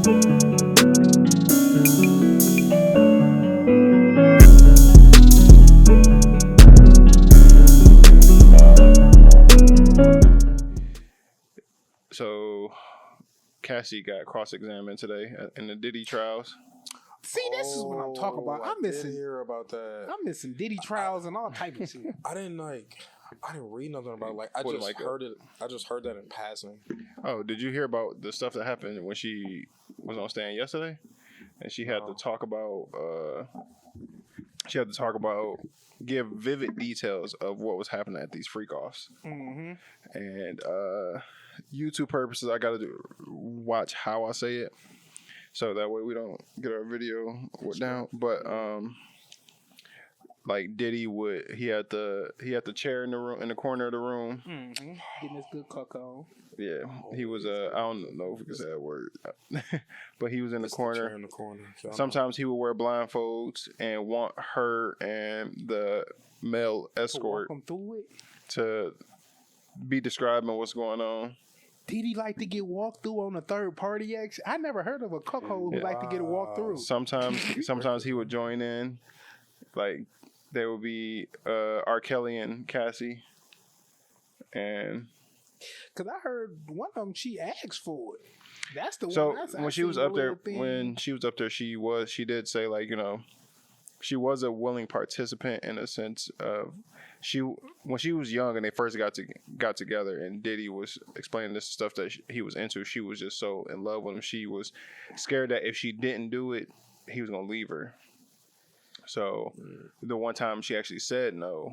So Cassie got cross-examined today in the Diddy trials. See, this is what I'm talking about. I did hear about that. I'm missing Diddy trials and all type of shit. I didn't read nothing about it. Like I just heard it. I just heard that in passing. Oh, did you hear about the stuff that happened when she was on stand yesterday, and she had to talk about give vivid details of what was happening at these freak offs. Mm-hmm. And YouTube purposes, I gotta watch how I say it, so that way we don't get our video down. But like Diddy he had the chair in the room, in the corner of the room, Getting this good cocoa. Yeah, he was I don't know if we can say that word, but he was in the corner. In the corner. Sometimes he would wear blindfolds and want her and the male escort to be describing what's going on. Did he like to get walked through on a third party action? I never heard of a cuckold who like to get a walk through. Sometimes he would join in, like there would be R. Kelly and Cassie, and because I heard one of them she asked for it. That's the so one. when she was up there, she did say, like, you know, she was a willing participant in a sense of when she was young and they first got together and Diddy was explaining this stuff that he was into. She was just so in love with him. She was scared that if she didn't do it, he was gonna leave her. So the one time she actually said no,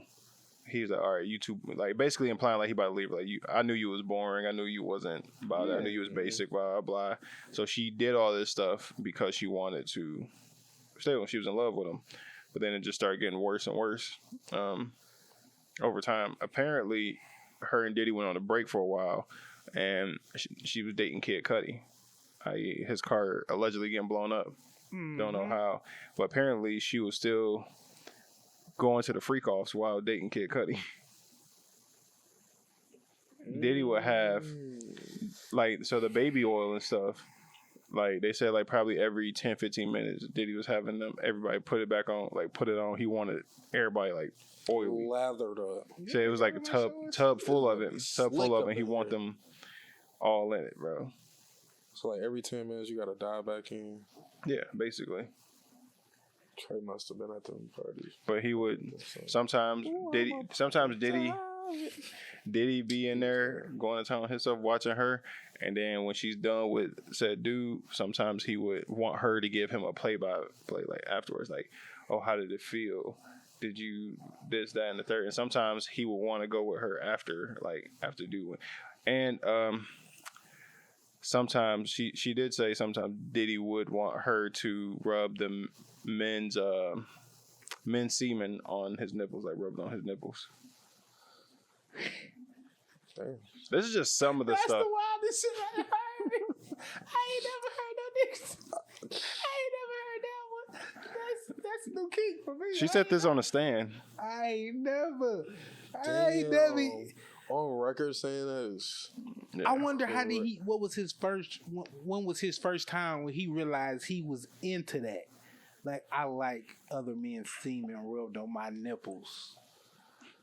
he was like, all right, you two, like basically implying like he about to leave her. Like, I knew you was boring. I knew you wasn't about it. I knew you was basic, blah, blah, blah. So she did all this stuff because she wanted to stay with him. She was in love with him. But then it just started getting worse and worse over time. Apparently, her and Diddy went on a break for a while, and she was dating Kid Cudi. His car allegedly getting blown up. Don't know how. But apparently, she was still going to the freak offs while dating Kid Cudi. Diddy would have, like, so the baby oil and stuff, like they said, like probably every 10, 15 minutes, Diddy was having them, everybody put it back on, like put it on. He wanted everybody like oily. Lathered up. So it was like a tub full of it. And he want them all in it, bro. So like every 10 minutes you gotta dive back in. Yeah, basically. Trey must have been at them parties. But he would sometimes Diddy be in there going to town on himself, watching her, and then when she's done with said dude, sometimes he would want her to give him a play-by-play, like afterwards, like, oh, how did it feel? Did you this, that, and the third? And sometimes he would want to go with her after doing, and sometimes she did say sometimes Diddy would want her to rub the men's semen on his nipples, like rubbed on his nipples. Damn. This is just some of the stuff. That's the wildest shit I heard. I ain't never heard no niggas. I ain't never heard that one. That's the kink for me. She said this on the stand. I ain't never. On record saying this. Yeah. I wonder when was his first time when he realized he was into that? Like, I like other men's semen rubbed on my nipples.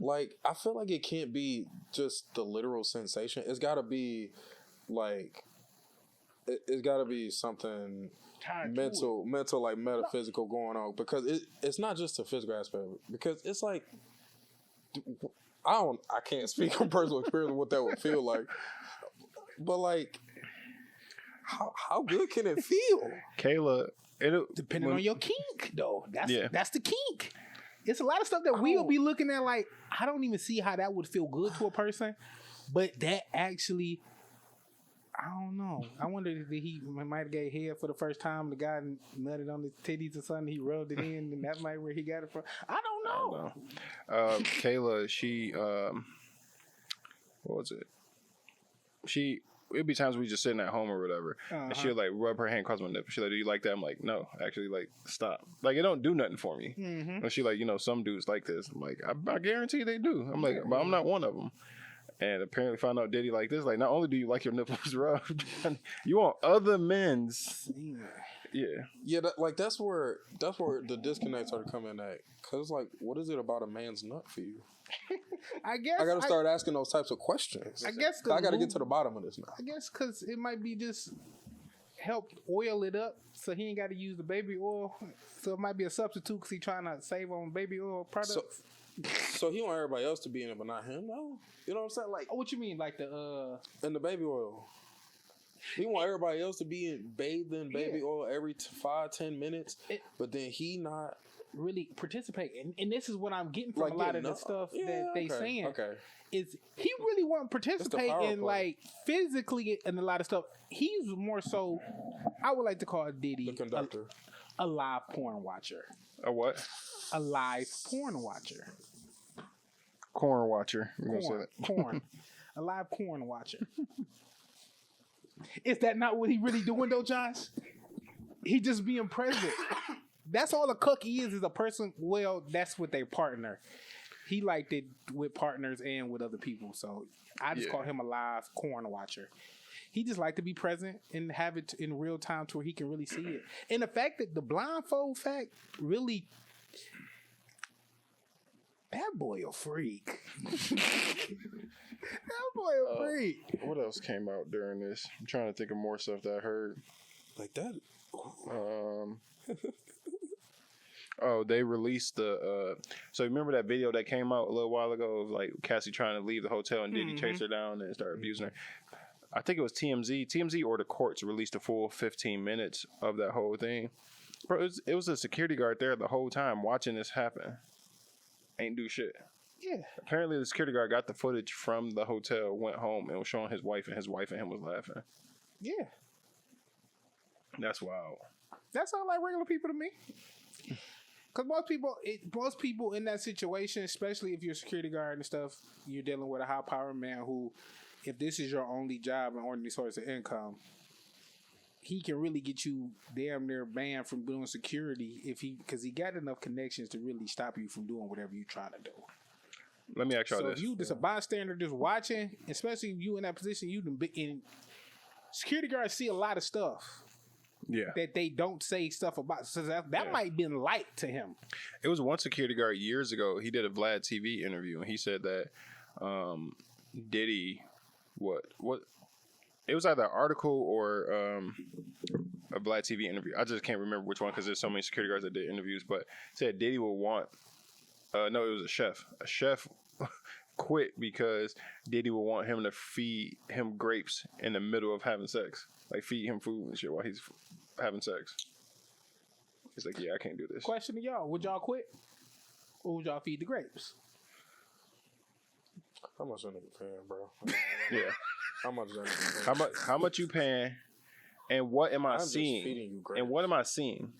Like, I feel like it can't be just the literal sensation. It's got to be, like, it's got to be something mental, like metaphysical going on. Because it's not just a physical aspect. Because it's like, I can't speak from personal experience what that would feel like. But, like, how good can it feel? Kayla, depending on your kink, though. That's the kink. It's a lot of stuff that we'll be looking at like, I don't even see how that would feel good to a person. But that actually, I don't know. I wonder if he might have gave head for the first time. The guy nutted on his titties or something. He rubbed it in, and that might be where he got it from. I don't know. Kayla, she, what was it? It'd be times we just sitting at home or whatever, and she'll like rub her hand across my nipple. She's like, "Do you like that?" I'm like, "No, actually, like, stop. Like, it don't do nothing for me." And she like, some dudes like this. I'm like, I guarantee they do. I'm like, but I'm not one of them. And apparently found out Diddy like this. Like, not only do you like your nipples rubbed, you want other men's. Yeah. That's where the disconnect started coming at. Cause like, what is it about a man's nut for you? I guess I gotta start asking those types of questions. I guess I gotta get to the bottom of this now. I guess because it might be just help oil it up, so he ain't got to use the baby oil. So it might be a substitute because he trying to save on baby oil products. So he want everybody else to be in it, but not him, though. You know what I'm saying? Like, what you mean, like the in the baby oil? He want everybody else to be bathed in baby oil every 5-10 minutes, but then he not really participate. And this is what I'm getting from a lot of the stuff that they saying. Okay. Is he really want to participate in like physically in a lot of stuff? He's more so. I would like to call Diddy the conductor, a live porn watcher. A what? A live porn watcher. Corn watcher. We're gonna say that. Corn. A live porn watcher. Is that not what he really doing though, Josh? He just being present. That's all a cuck is a person. Well, that's with their partner. He liked it with partners and with other people. So I just call him a live corn watcher. He just like to be present and have it in real time to where he can really see it. And the fact that the blindfold fact really, that boy a freak. That boy a freak. What else came out during this? I'm trying to think of more stuff that I heard. Like that. Oh, they released the. So remember that video that came out a little while ago of like Cassie trying to leave the hotel and Diddy chased her down and started abusing her. I think it was TMZ or the courts released a full 15 minutes of that whole thing. Bro, it was a security guard there the whole time watching this happen. Ain't do shit. Yeah. Apparently the security guard got the footage from the hotel, went home, and was showing his wife, and his wife and him was laughing. Yeah. That's wild. That sounds like regular people to me. Because most people in that situation, especially if you're a security guard and stuff, you're dealing with a high-powered man who, if this is your only job and only source of income, he can really get you damn near banned from doing security because he got enough connections to really stop you from doing whatever you're trying to do. Let me ask y'all this. So if you just a bystander just watching, especially if you in that position, security guards see a lot of stuff. Yeah. That they don't say stuff about. So that might have been light to him. It was one security guard years ago. He did a Vlad TV interview, and he said that Diddy, what? It was either an article or a Vlad TV interview. I just can't remember which one because there's so many security guards that did interviews. But said Diddy will want. No, it was a chef. A chef quit because Diddy will want him to feed him grapes in the middle of having sex. Like feed him food and shit while he's having sex. He's like, yeah, I can't do this. Question to y'all: would y'all quit, or would y'all feed the grapes? How much that nigga paying, bro? Yeah. How much that nigga paying? How much you paying? And what am I seeing? Just feeding you grapes. And what am I seeing?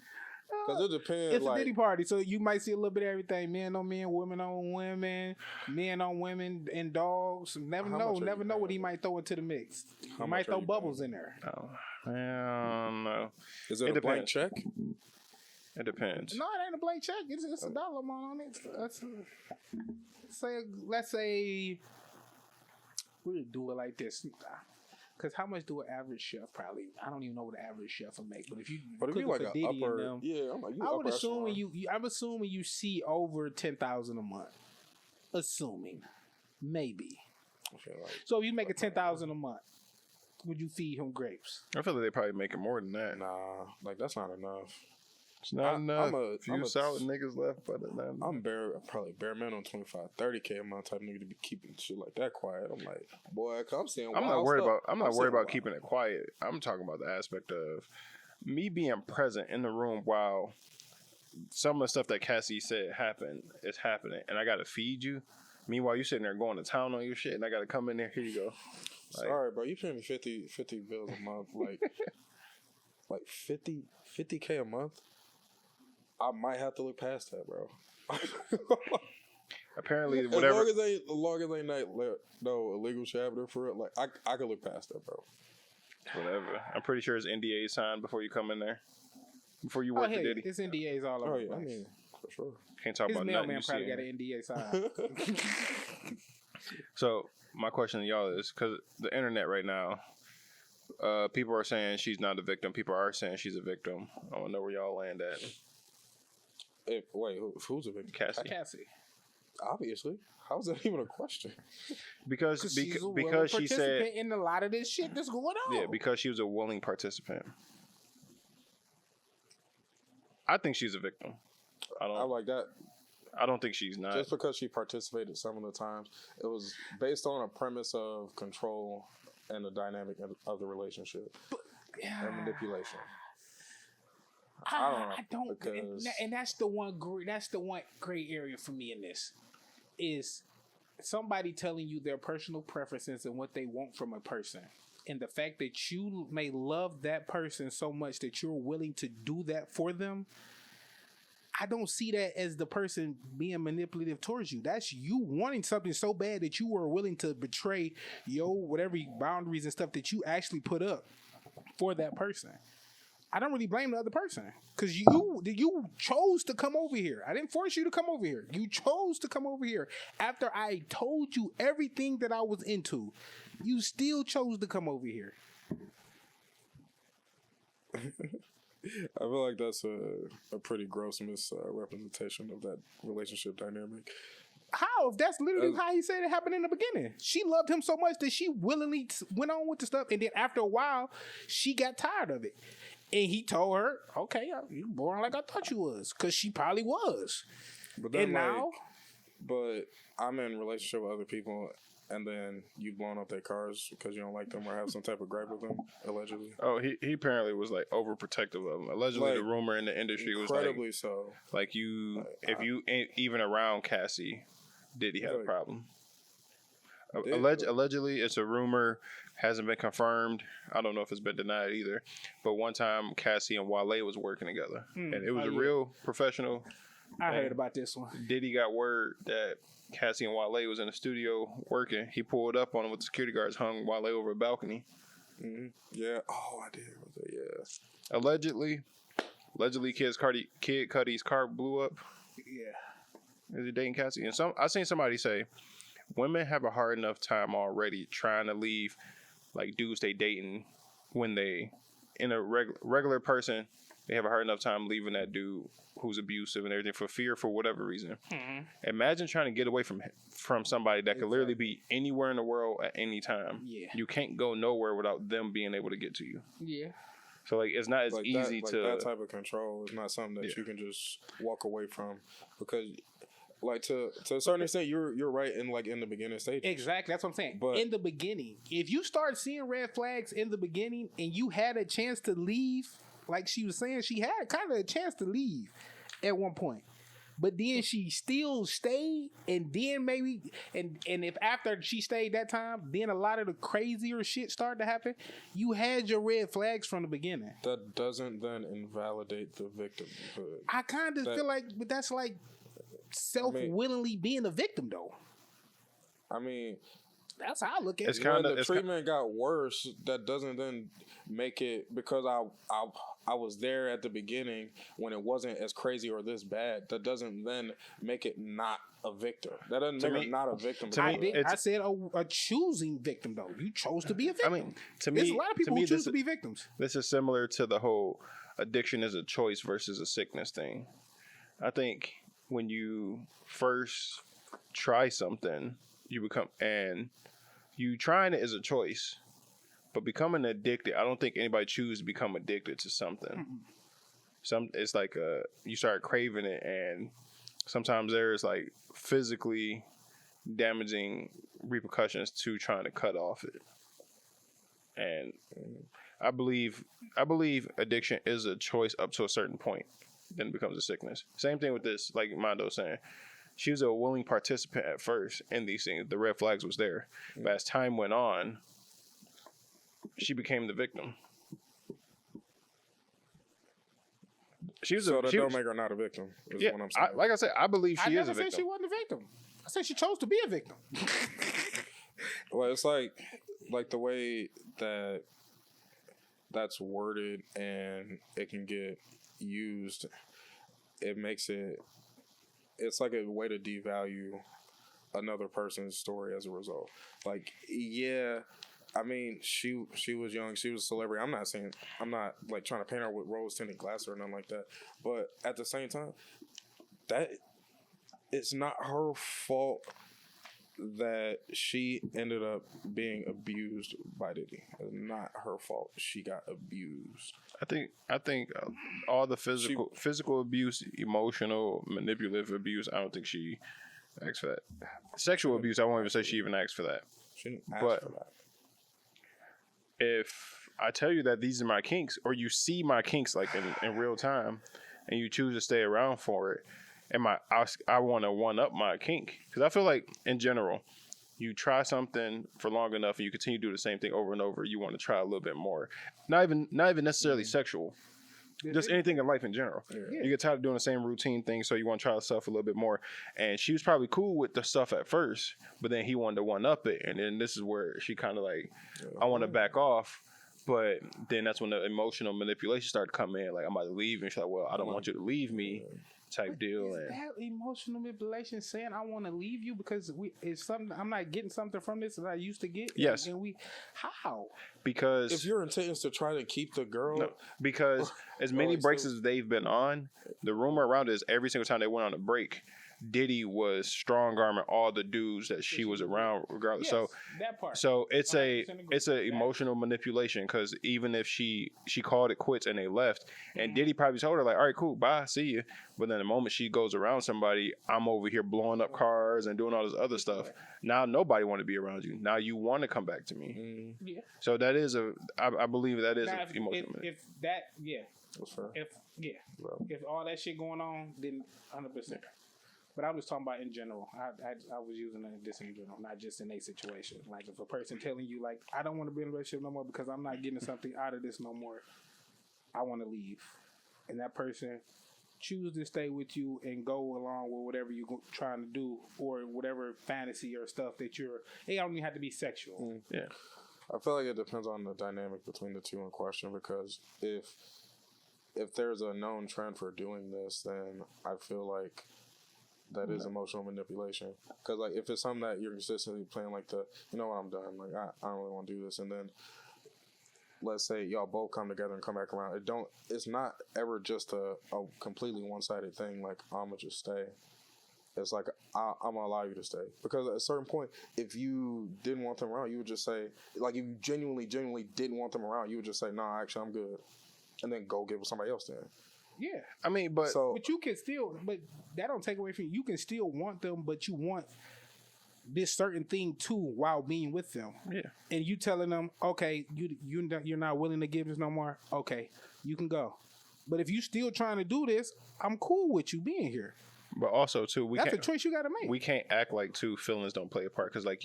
Because it depends. It's a Diddy party, so you might see a little bit of everything: men on men, women on women, men on women, and dogs. Never know what he might throw into the mix. He might throw bubbles in there. Oh, I don't know. Is it a blank check? It depends. No, it ain't a blank check. It's a dollar amount on it. Let's say we'll do it like this. Because how much do an average chef probably? I don't even know what an average chef will make. But if you like for Diddy upper, and them, I would assume I'm assuming you see over 10,000 a month. Assuming, maybe. So if you make a 10,000 a month, would you feed him grapes? I feel like they probably making more than that. Nah, like that's not enough. It's not enough. Few solid niggas left, but I'm probably bare minimum 25, 30K a month type nigga to be keeping shit like that quiet. I'm like, boy, I'm saying. I'm not worried about keeping it quiet. I'm talking about the aspect of me being present in the room while some of the stuff that Cassie said is happening, and I got to feed you. Meanwhile, you sitting there going to town on your shit, and I got to come in there. Here you go. Like, sorry, bro. You paying me 50 bills a month, like 50K a month. I might have to look past that, bro. Apparently, whatever. As long as ain't no illegal happening for it, like I could look past that, bro. Whatever. I'm pretty sure it's NDA signed before you come in there. Before you work for Diddy. It's NDAs all over. Oh yeah, I mean, for sure. Can't talk about nothing. His mailman probably got an NDA signed. So my question to y'all is, because the internet right now, people are saying she's not a victim. People are saying she's a victim. I want to know where y'all land at. Who's a victim? Cassie. Obviously. How's that even a question? Because she said in a lot of this shit that's going on. Yeah, because she was a willing participant. I think she's a victim. I like that. I don't think she's not. Just because she participated some of the times, it was based on a premise of control and the dynamic of the relationship and manipulation. I don't know. And that's the one gray area for me in this is somebody telling you their personal preferences and what they want from a person. And the fact that you may love that person so much that you're willing to do that for them, I don't see that as the person being manipulative towards you. That's you wanting something so bad that you were willing to betray whatever boundaries and stuff that you actually put up for that person. I don't really blame the other person because you chose to come over here. I didn't force you to come over here. You chose to come over here after I told you everything that I was into. You still chose to come over here. I feel like that's a pretty gross misrepresentation of that relationship dynamic. How? If that's literally how he said it happened in the beginning. She loved him so much that she willingly went on with the stuff, and then after a while, she got tired of it. And he told her, okay, you boring like I thought you was. Because she probably was. But then but I'm in a relationship with other people, and then you blown up their cars because you don't like them or have some type of gripe with them, allegedly. Oh, he apparently was like overprotective of them. Allegedly, the rumor in the industry was incredibly so. Like if you ain't even around Cassie, Diddy had a problem. Allegedly, it's a rumor, hasn't been confirmed. I don't know if it's been denied either. But one time, Cassie and Wale was working together, and it was real professional. I heard about this one. Diddy got word that Cassie and Wale was in the studio working. He pulled up on him with the security guards, hung Wale over a balcony. Mm-hmm. Yeah. Oh, I did. Yeah. Allegedly, Kid Cudi's car blew up. Yeah. Is he dating Cassie? And I seen somebody say, women have a hard enough time already trying to leave, like, dudes they dating when they, in a regular person, they have a hard enough time leaving that dude who's abusive and everything for whatever reason. Mm-hmm. Imagine trying to get away from somebody that could literally be anywhere in the world at any time. Yeah. You can't go nowhere without them being able to get to you. Yeah. So, like, it's not as easy to... that type of control is not something that you can just walk away from because... Like to a certain extent, you're right in the beginning stage. Exactly, that's what I'm saying. But in the beginning, if you start seeing red flags in the beginning, and you had a chance to leave, like she was saying, she had kind of a chance to leave at one point, but then she still stayed, and then maybe and if after she stayed that time, then a lot of the crazier shit started to happen. You had your red flags from the beginning. That doesn't then invalidate the victimhood. I kind of feel like, but that's like. Willingly being a victim, though. I mean, that's how I look at it. When the treatment got worse, that doesn't then make it because I was there at the beginning when it wasn't as crazy or this bad. That doesn't then make it not a victim. That doesn't make it not a victim. I said a choosing victim, though. You chose to be a victim. I mean, to me, there's a lot of people who choose to be victims. This is similar to the whole addiction is a choice versus a sickness thing. I think when you first try something, you trying it is a choice, but becoming addicted, I don't think anybody chooses to become addicted to something. It's like you start craving it, and sometimes there's like physically damaging repercussions to trying to cut off it. And I believe addiction is a choice up to a certain point. Then it becomes a sickness. Same thing with this, like Mondo saying. She was a willing participant at first in these things. The red flags was there. But as time went on, she became the victim. That don't make her not a victim, is what I'm saying. Like I said, I believe she is a victim. I never said she wasn't a victim. I said she chose to be a victim. Well, it's like the way that's worded and it can get used, it's like a way to devalue another person's story as a result. Like, yeah, I mean, she was young, she was a celebrity. I'm not like trying to paint her with rose tinted glasses or nothing like that. But at the same time, that it's not her fault that she ended up being abused by Diddy. It's not her fault. She got abused. I think all the physical abuse, emotional, manipulative abuse. I don't think she asked for that. Sexual abuse. I won't even say she even asked for that. She didn't ask But for that. If I tell you that these are my kinks, or you see my kinks like in real time, and you choose to stay around for it, and I want to one up my kink, because I feel like in general, you try something for long enough and you continue to do the same thing over and over, you want to try a little bit more. Not even necessarily sexual. Just anything in life in general. Yeah. You get tired of doing the same routine thing, so you want to try stuff a little bit more. And she was probably cool with the stuff at first, but then he wanted to one up it, and then this is where she kind of like, I want to back off. But then that's when the emotional manipulation started to come in. Like, I'm about to leave, and she's like, well, I don't want you to leave me. Type deal. Is that emotional manipulation saying I want to leave you because it's something I'm not getting something from this that I used to get? Yes. And how? Because if your intent is to try to keep the girl, no, because as many breaks as they've been on, the rumor around it is every single time they went on a break, Diddy was strong arming all the dudes that she was around, regardless. Yes, that part. So it's a emotional manipulation, because even if she called it quits and they left, and Diddy probably told her like, all right, cool, bye, see you. But then the moment she goes around somebody, I'm over here blowing up cars and doing all this other stuff. Now nobody want to be around you. Now you want to come back to me. Yeah. So that is I believe that is emotional. If that, yeah. That's fair. If all that shit going on, then 100%. But I was talking about in general. I was using this in general, not just in a situation. Like if a person telling you like, I don't want to be in a relationship no more because I'm not getting something out of this no more, I want to leave. And that person choose to stay with you and go along with whatever you're trying to do or whatever fantasy or stuff that it don't even have to be sexual. Yeah. I feel like it depends on the dynamic between the two in question, because if there's a known trend for doing this, then I feel like that is emotional manipulation. Because like if it's something that you're consistently playing like you know what, I'm done, like I don't really want to do this, and then let's say y'all both come together and come back around, it's not ever just a completely one-sided thing like I'ma just stay. It's like I'm gonna allow you to stay, because at a certain point, if you didn't want them around, you would just say, like, if you genuinely didn't want them around, you would just say, nah, actually I'm good, and then go get with somebody else then. Yeah, I mean, but you can still, but that don't take away from you. You can still want them, but you want this certain thing too while being with them. Yeah, and you telling them, okay, you're not willing to give this no more. Okay, you can go. But if you still trying to do this, I'm cool with you being here. But also too, that's a choice you got to make. We can't act like feelings don't play a part, because like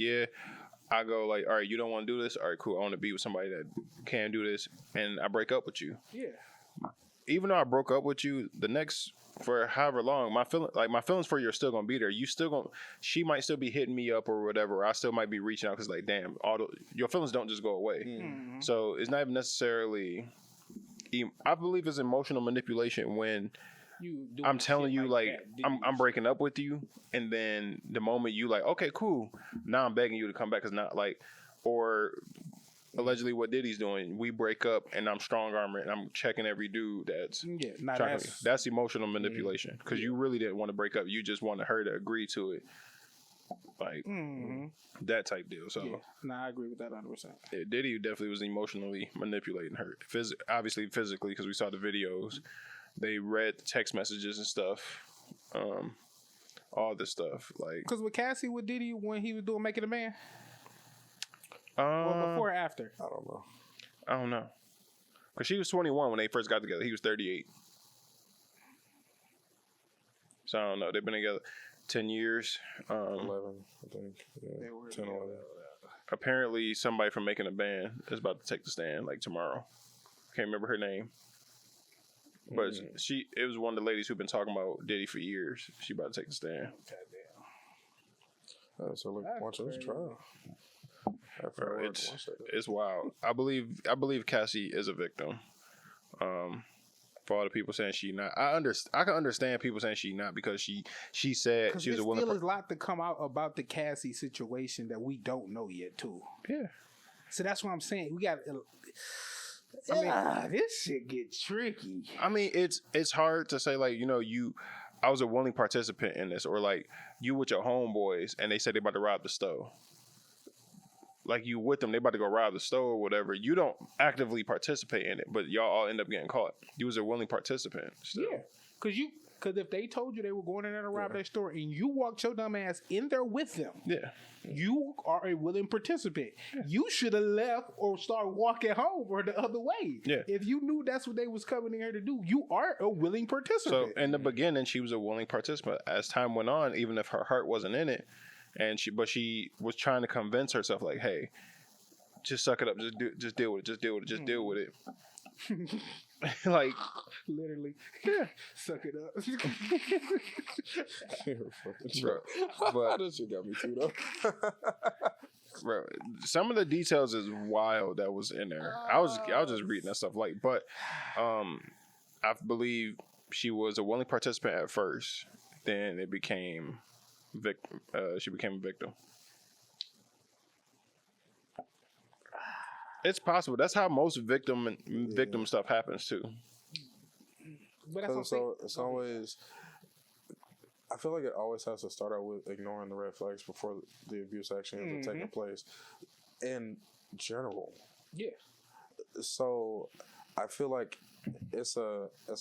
I go like, all right, you don't want to do this. All right, cool. I want to be with somebody that can do this, and I break up with you. Yeah. Even though I broke up with you, the next for however long, my feelings for you are still gonna be there. She might still be hitting me up or whatever. Or I still might be reaching out because like, damn, your feelings don't just go away. Mm-hmm. So it's not even necessarily. I believe it's emotional manipulation when I'm telling you like I'm breaking up with you, and then the moment you like, okay, cool, now I'm begging you to come back, because not like, or allegedly what Diddy's doing, we break up and I'm strong arming and I'm checking every dude that's emotional manipulation, because you really didn't want to break up, you just wanted her to agree to it, like that type deal. So I agree with that 100%. Yeah, Diddy definitely was emotionally manipulating her, obviously physically, because we saw the videos, they read the text messages and stuff, all this stuff, like because with Cassie, with Diddy, when he was doing Making a Man. Or before or after? I don't know. Because she was 21 when they first got together. He was 38. So I don't know. They've been together 10 years. 11, I think. Yeah, 10 or 11. Apparently, somebody from Making a Band is about to take the stand like tomorrow. Can't remember her name. But it was one of the ladies who've been talking about Diddy for years. She about to take the stand. So look, watch this trial. Bro, it's wild. I believe Cassie is a victim. For all the people saying she not, I can understand people saying she not because she said she was a willing. There's a lot to come out about the Cassie situation that we don't know yet too. Yeah. So that's what I'm saying. We got. This shit get tricky. I mean, it's hard to say like I was a willing participant in this, or like you with your homeboys and they said they about to rob the store. Like you with them, they about to go rob the store or whatever. You don't actively participate in it, but y'all all end up getting caught. You was a willing participant. Still. Yeah, because if they told you they were going in there to rob their store and you walked your dumb ass in there with them, you are a willing participant. Yeah. You should have left or started walking home or the other way. Yeah. If you knew that's what they was coming in here to do, you are a willing participant. So in the beginning, she was a willing participant. As time went on, even if her heart wasn't in it, she was trying to convince herself like, hey, just suck it up, just deal with it, deal with it. Like literally, suck it up. Bro, but this shit got me too though. Bro, some of the details is wild that was in there. I was just reading that stuff but I believe she was a willing participant at first. Then it became she became a victim. It's possible. That's how most victim stuff happens too. But that's it's always. I feel like it always has to start out with ignoring the red flags before the abuse actually ends up taking place. In general. Yeah. So I feel like it's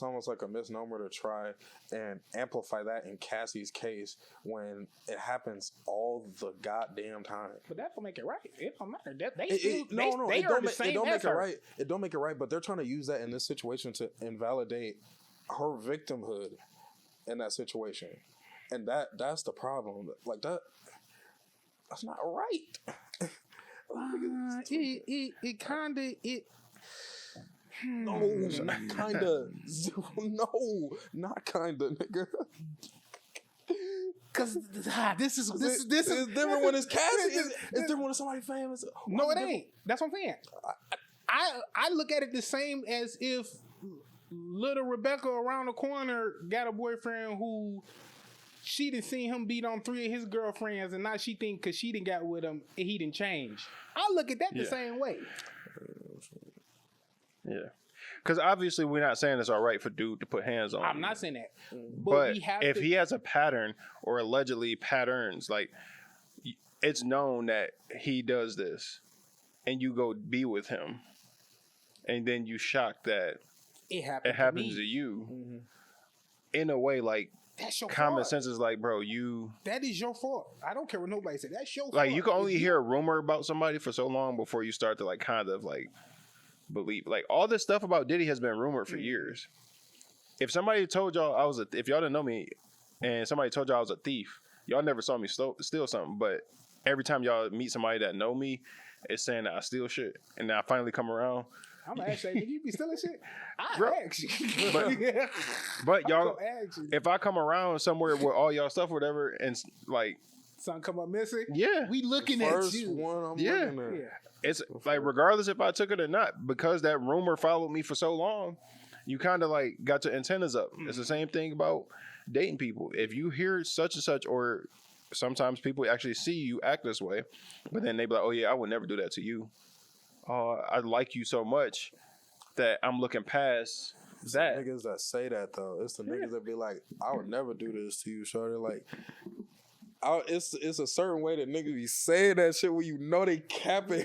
almost like a misnomer to try and amplify that in Cassie's case when it happens all the goddamn time. But that don't make it right. It don't matter. It don't make it right. But they're trying to use that in this situation to invalidate her victimhood in that situation, and that's the problem. Like that's not right. It kind of. No, not kinda. No, not kinda, nigga. Cause this is different when it's Cassie. It's different when it's somebody famous. No, it ain't. That's what I'm saying. I look at it the same as if little Rebecca around the corner got a boyfriend who she done seen him beat on 3 of his girlfriends, and now she think because she done got with him, he didn't change. I look at that the same way. Yeah, because obviously we're not saying it's all right for dude to put hands on. I'm not saying that, but if he has a pattern or allegedly patterns, like it's known that he does this, and you go be with him, and then you shocked that it happens to you. Mm-hmm. In a way, like that's your common fault. Sense is like, bro, that is your fault. I don't care what nobody said. That's your fault. Like you can only hear a rumor about somebody for so long before you start to like kind of like believe. Like all this stuff about Diddy has been rumored for years. If somebody told y'all if y'all didn't know me and somebody told y'all I was a thief, y'all never saw me steal something. But every time y'all meet somebody that know me, it's saying that I steal shit. And then I finally come around. I'm gonna ask you, nigga, you be stealing shit? I ask you. But y'all, if I come around somewhere with all y'all stuff or whatever and like something come up missing, we looking at you. One I'm looking at. Yeah. It's like regardless if I took it or not, because that rumor followed me for so long, you kind of like got your antennas up. It's the same thing about dating people. If you hear such and such, or sometimes people actually see you act this way, but then they be like, "Oh yeah, I would never do that to you. I like you so much that I'm looking past that." Niggas that say that though, it's the niggas that be like, "I would never do this to you, shorty." Like. It's a certain way that niggas be saying that shit when you know they capping.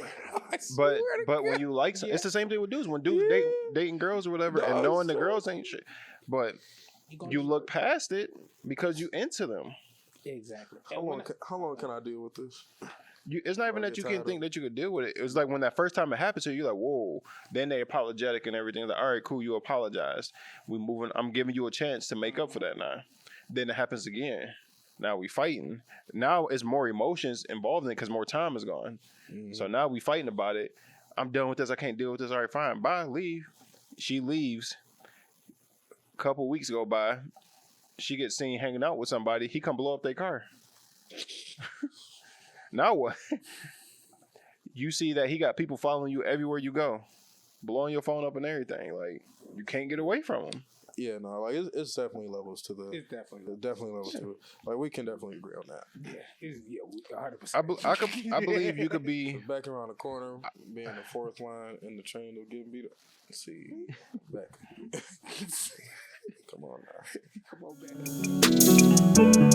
But when you like something, it's the same thing with dudes. When dudes dating girls or whatever, and knowing the girls ain't shit, but you look past it because you into them. Exactly. How long can I deal with this? It's not even that you can think that you could deal with it. It was like when that first time it happened to you, you're like, whoa. Then they apologetic and everything. Like, all right, cool, you apologized. We moving. I'm giving you a chance to make up for that now. Then it happens again. Now we fighting. Now it's more emotions involved in it because more time is gone. Mm-hmm. So now we fighting about it. I'm done with this. I can't deal with this. All right, fine. Bye. Leave. She leaves. A couple weeks go by. She gets seen hanging out with somebody. He come blow up their car. Now what? You see that he got people following you everywhere you go. blowing your phone up and everything. Like you can't get away from them. Yeah, no, like it's definitely levels to the. It's definitely levels to it. Like we can definitely agree on that. Yeah, 100%. I believe you could be back around the corner, being the fourth line in the chain of getting beat up. Let's see, back. Come on now. Come on, man.